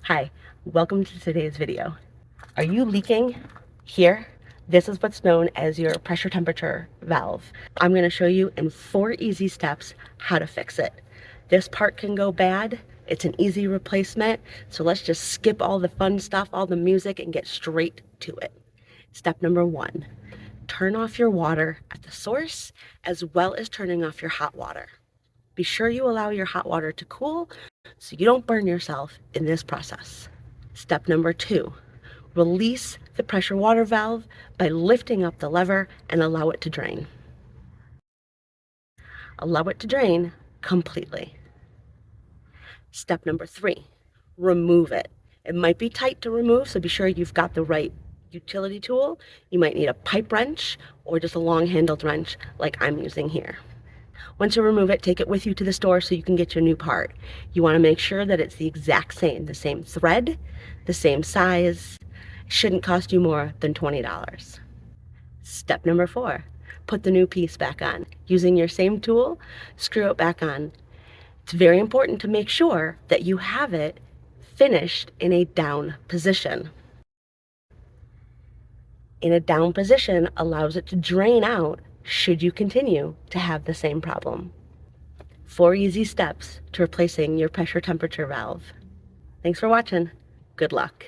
Hi, welcome to today's video. Are you leaking here? This is what's known as your pressure temperature valve. I'm going to show you in 4 easy steps how to fix it. This part can go bad. It's an easy replacement. So let's just skip all the fun stuff, all the music, and get straight to it. Step number 1, turn off your water at the source as well as turning off your hot water. Be sure you allow your hot water to cool so you don't burn yourself in this process. Step number 2, release the pressure water valve by lifting up the lever and allow it to drain. Allow it to drain completely. Step number 3, remove it. It might be tight to remove, so be sure you've got the right utility tool. You might need a pipe wrench or just a long-handled wrench like I'm using here. Once you remove it, take it with you to the store so you can get your new part. You want to make sure that it's the exact same, the same thread, the same size. It shouldn't cost you more than $20. Step number 4, put the new piece back on. Using your same tool, screw it back on. It's very important to make sure that you have it finished in a down position. In a down position allows it to drain out should you continue to have the same problem. 4 easy steps to replacing your pressure temperature valve. Thanks for watching. Good luck.